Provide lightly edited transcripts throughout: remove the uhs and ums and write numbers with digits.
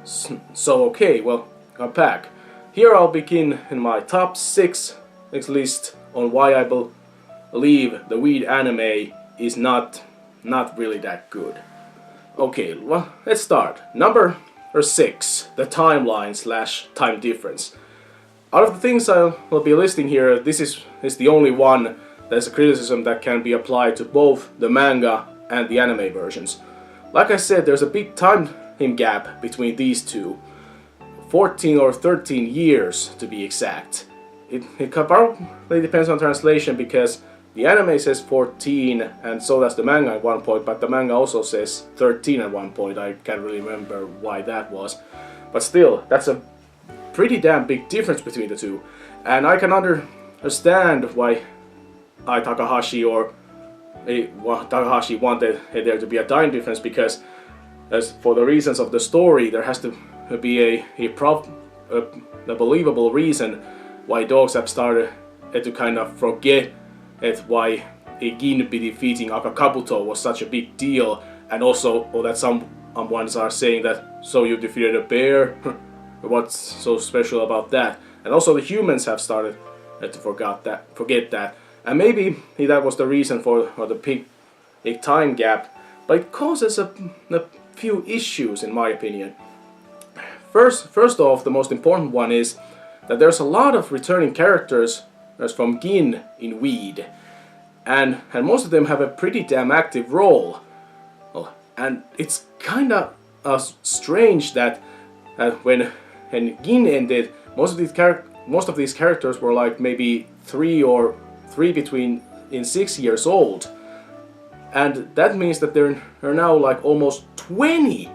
So okay, well, I'm back. Here I'll begin in my top 6 list on why I believe the weed anime is not really that good. Okay, well, let's start. Number 6, the timeline slash time difference. Out of the things I will be listing here, this is the only one that's a criticism that can be applied to both the manga and the anime versions. Like I said, there's a big time gap between these two. 14 or 13 years to be exact. It probably depends on translation because the anime says 14 and so does the manga at one point, but the manga also says 13 at one point. I can't really remember why that was. But still, that's a pretty damn big difference between the two. And I can understand why Takahashi wanted there to be a time difference, because as for the reasons of the story, there has to be a believable reason why dogs have started to kind of forget why Gin be defeating Akakabuto was such a big deal, and also that some ones are saying that so you defeated a bear, what's so special about that? And also the humans have started to forget that, and maybe that was the reason for the big time gap, but it causes a few issues in my opinion. First off, the most important one is that there's a lot of returning characters from Gin in Weed, and most of them have a pretty damn active role. And it's kinda strange that when Gin ended, most of these characters were like maybe 3 between 6 years old. And that means that they're now like almost 20.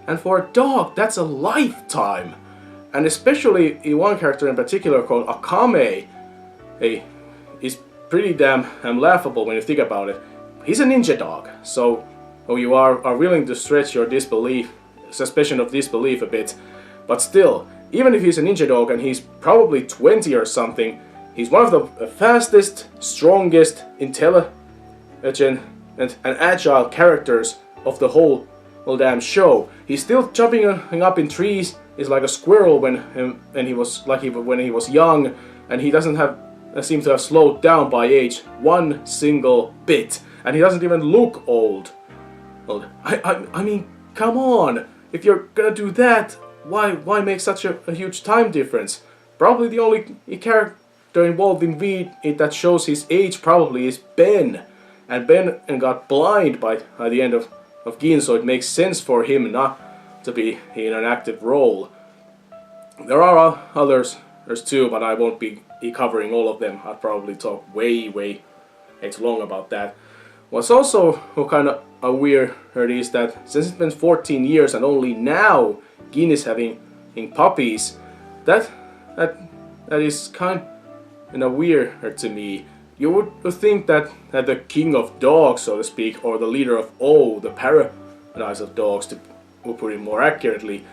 And for a dog, that's a lifetime. And especially one character in particular called Akame is pretty damn laughable when you think about it. He's a ninja dog, so you are willing to stretch your suspicion of disbelief a bit. But still, even if he's a ninja dog and he's probably 20 or something, he's one of the fastest, strongest, intelligent, and agile characters of the whole damn show. He's still jumping up in trees. He's like a squirrel when he was young, and he doesn't seem to have slowed down by age one single bit, and he doesn't even look old. I mean, come on! If you're gonna do that, why make such a huge time difference? Probably the only character involved in Weed that shows his age probably is Ben. And Ben got blind by the end of Gin, so it makes sense for him not to be in an active role. There are others too, but I won't be covering all of them. I'll probably talk way too long about that. What's also kind of weird is that since it's been 14 years and only now Gin is having puppies, that is kind of weird to me. You would think that the king of dogs, so to speak, or the leader of the paradise of dogs, to put it more accurately,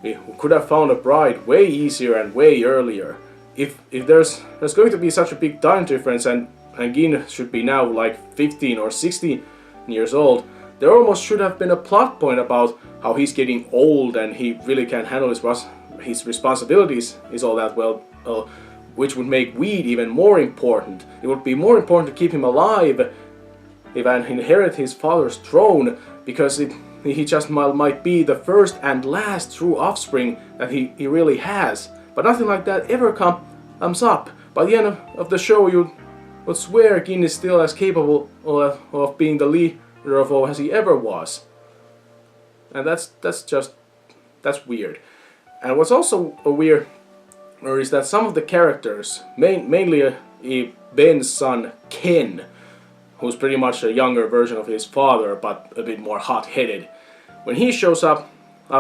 who could have found a bride way easier and way earlier. If there's going to be such a big time difference, and Gin should be now like 15 or 16 years old, there almost should have been a plot point about how he's getting old and he really can't handle his responsibilities is all that well. Which would make Weed even more important. It would be more important to keep him alive and inherit his father's throne, because he just might be the first and last true offspring that he really has. But nothing like that ever comes up. By the end of the show, you would swear Gin is still as capable of being the leader of all as he ever was. And that's weird. And what's also weird is that some of the characters, mainly Ben's son Ken, who's pretty much a younger version of his father but a bit more hot-headed, when he shows up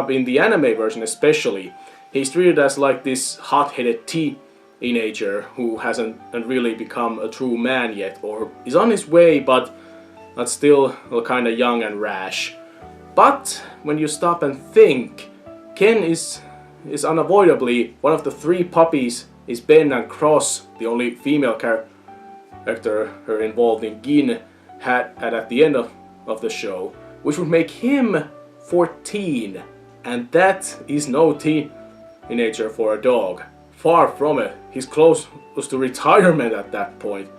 in the anime version especially, he's treated as like this hot-headed teenager who hasn't really become a true man yet, or is on his way but still kind of young and rash. But when you stop and think, Ken is unavoidably one of the 3 puppies is Ben and Cross, the only female character involved in Gin, had at the end of the show, which would make him 14 And that is no teenager for a dog. Far from it. He's close to retirement at that point.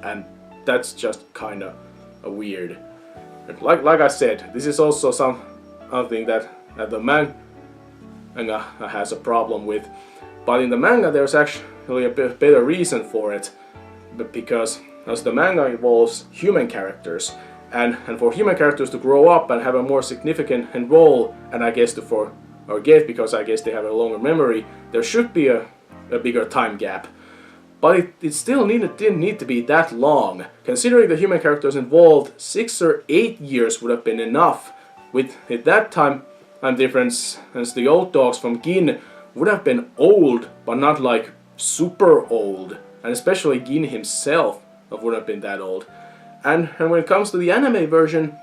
And that's just kinda weird. Like I said, this is also something that the manga has a problem with. But in the manga there's actually a better reason for it. Because as the manga involves human characters, and for human characters to grow up and have a more significant role, and I guess because I guess they have a longer memory, there should be a bigger time gap. But it still didn't need to be that long. Considering the human characters involved, 6 or 8 years would have been enough. With that time difference, as the old dogs from Gin would have been old, but not like super old. And especially Gin himself wouldn't have been that old. And when it comes to the anime version,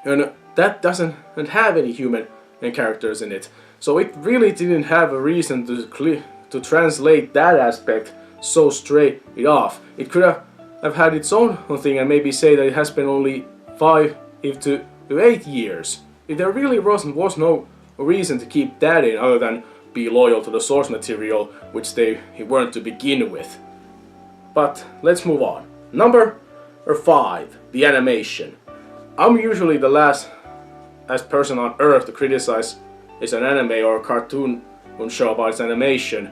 that doesn't have any human characters in it. So it really didn't have a reason to translate that aspect so straight off. It could have had its own thing and maybe say that it has been only 5 to 8 years. There really was no reason to keep that in other than be loyal to the source material, which they weren't to begin with. But let's move on. Number 5, the animation. I'm usually the last person on earth to criticize an anime or a cartoon show about its animation,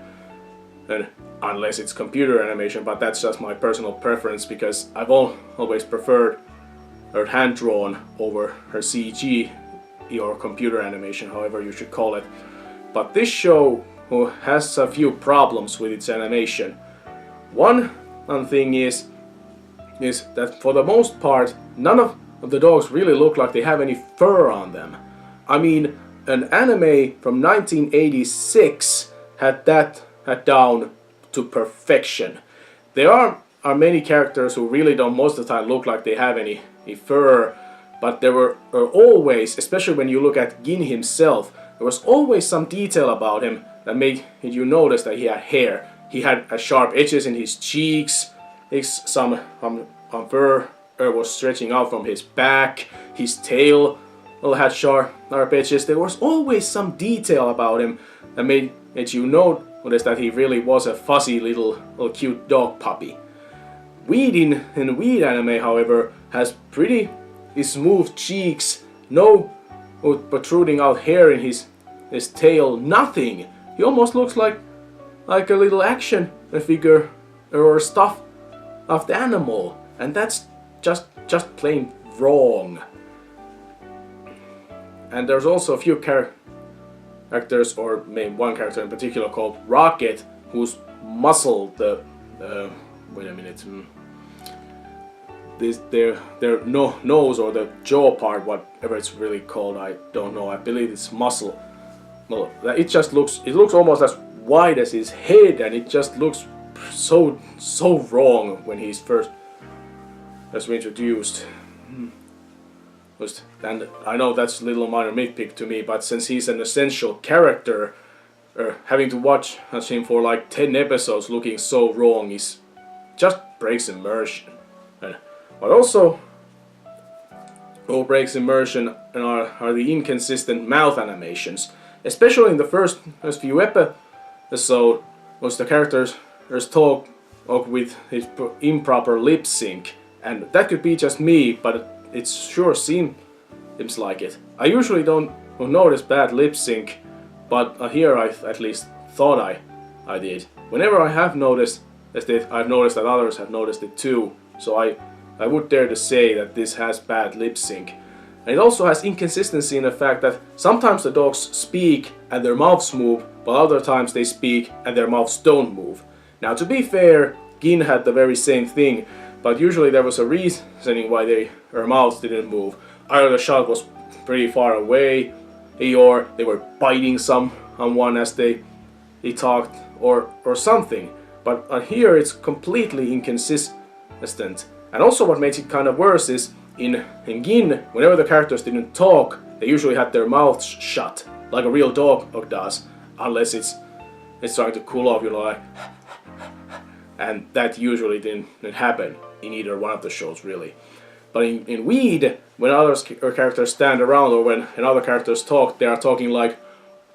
and unless it's computer animation, but that's just my personal preference because I've always preferred hand-drawn over her CG or computer animation, however you should call it. But this show has a few problems with its animation. One thing is that for the most part, none of the dogs really look like they have any fur on them. I mean, an anime from 1986 had that down to perfection. There are many characters who really don't most of the time look like they have any fur, but there were always, especially when you look at Gin himself, there was always some detail about him that made you notice that he had hair. He had sharp edges in his cheeks, some fur was stretching out from his back, his tail had sharp edges. There was always some detail about him that made you notice that he really was a fuzzy little cute dog puppy. Weed in Weed anime, however, has pretty smooth cheeks, no protruding out hair in his tail, nothing. He almost looks like a little action figure or stuff of the animal, and that's just plain wrong. And there's also a few characters, or maybe one character in particular called Rocket, whose muscle, wait a minute, their nose or the jaw part, whatever it's really called, I don't know. I believe it's muscle. Well, it looks almost as wide as his head, and it just looks so wrong when he's first introduced. And I know that's a little minor nitpick to me, but since he's an essential character, having to watch him for like 10 episodes looking so wrong just breaks immersion. But also, what breaks immersion are the inconsistent mouth animations, especially in the first few episodes, was the characters talk with his improper lip sync, and that could be just me, but it sure seems like it. I usually don't notice bad lip sync, but here I at least thought I did. Whenever I have noticed I've noticed that others have noticed it too, so I would dare to say that this has bad lip sync. And it also has inconsistency in the fact that sometimes the dogs speak and their mouths move, but other times they speak and their mouths don't move. Now, to be fair, Gin had the very same thing, but usually there was a reasoning why their mouths didn't move. Either the shot was pretty far away, or they were biting someone as they talked, or something. But here it's completely inconsistent. And also what makes it kind of worse is in Gin, whenever the characters didn't talk, they usually had their mouths shut, like a real dog does, unless it's trying to cool off, like, and that usually didn't happen in either one of the shows, really. But in Weed, when other characters stand around or when other characters talk, they are talking like,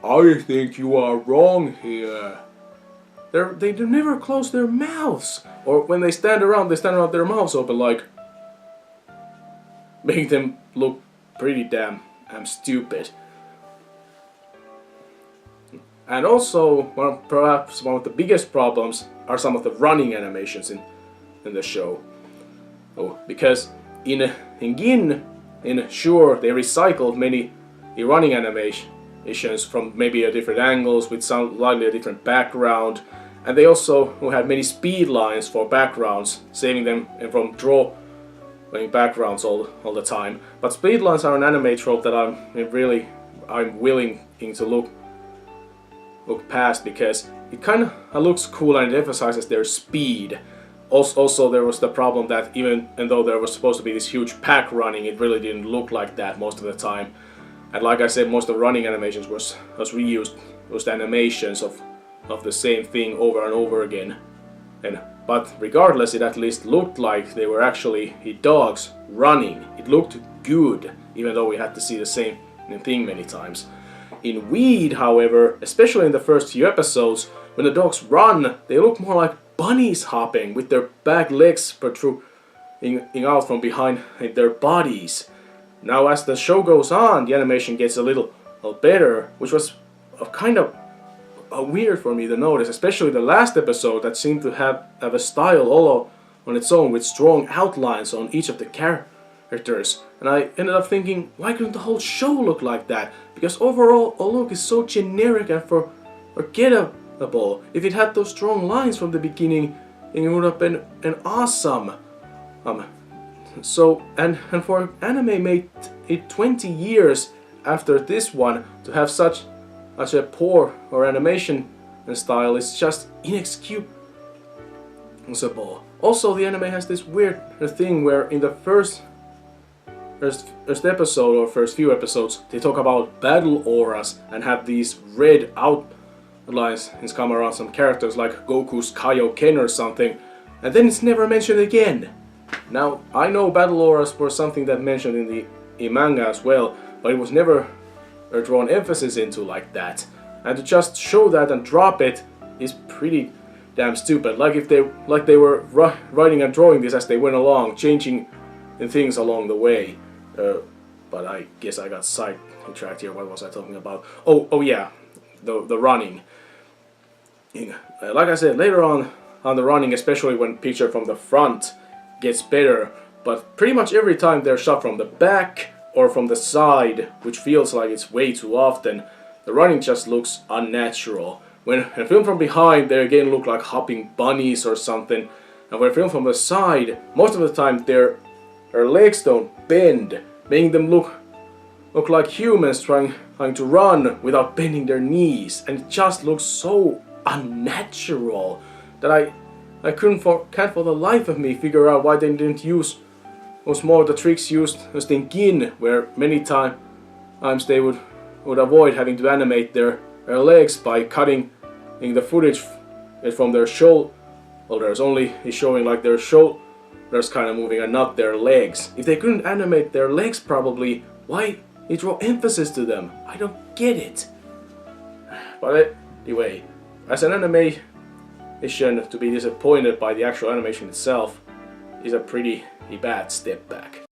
"I think you are wrong here." They never close their mouths. Or when they stand around their mouths open, like, making them look pretty damn stupid. And also, perhaps one of the biggest problems are some of the running animations in the show. Oh, because in Gin, sure, they recycled many running animations from maybe a different angles with slightly a different background, and they also had many speed lines for backgrounds, saving them from drawing backgrounds all the time. But speed lines are an anime trope that I'm willing to look past, because it kind of looks cool and it emphasizes their speed. Also, there was the problem that even though there was supposed to be this huge pack running, it really didn't look like that most of the time. And like I said, most of the running animations was reused animations of the same thing over and over again. But regardless, it at least looked like they were actually dogs running. It looked good, even though we had to see the same thing many times. In Weed, however, especially in the first few episodes, when the dogs run, they look more like bunnies hopping, with their back legs protruding out from behind their bodies. Now, as the show goes on, the animation gets a little better, which was kind of weird for me to notice, especially the last episode that seemed to have a style all on its own, with strong outlines on each of the characters. And I ended up thinking, why couldn't the whole show look like that? Because overall, a look is so generic and forgettable. If it had those strong lines from the beginning, it would have been an awesome. And for anime made it 20 years after this one to have such a poor animation style is just inexcusable. Also, the anime has this weird thing where in the first episode or first few episodes, they talk about battle auras and have these red outlines come around some characters like Goku's Kaioken or something, and then it's never mentioned again. Now, I know battle auras were something that mentioned in the manga as well, but it was never drawn emphasis into like that. And to just show that and drop it is pretty damn stupid. Like if they were writing and drawing this as they went along, changing things along the way. But I guess I got sidetracked here. What was I talking about? Oh yeah, the running. Like I said, later on the running, especially when pictured from the front, gets better. But pretty much every time they're shot from the back or from the side, which feels like it's way too often, the running just looks unnatural. When filmed from behind, they again look like hopping bunnies or something. And when filmed from the side, most of the time their legs don't bend, making them look like humans trying to run without bending their knees. And it just looks so unnatural that I can't for the life of me figure out why they didn't use was more the tricks used in Gin, where many times they would avoid having to animate their legs by cutting the footage from their shoulders, only showing like their shoulders kind of moving and not their legs. If they couldn't animate their legs properly, why draw emphasis to them? I don't get it. But anyway, as an animation, to be disappointed by the actual animation itself is a pretty bad step back.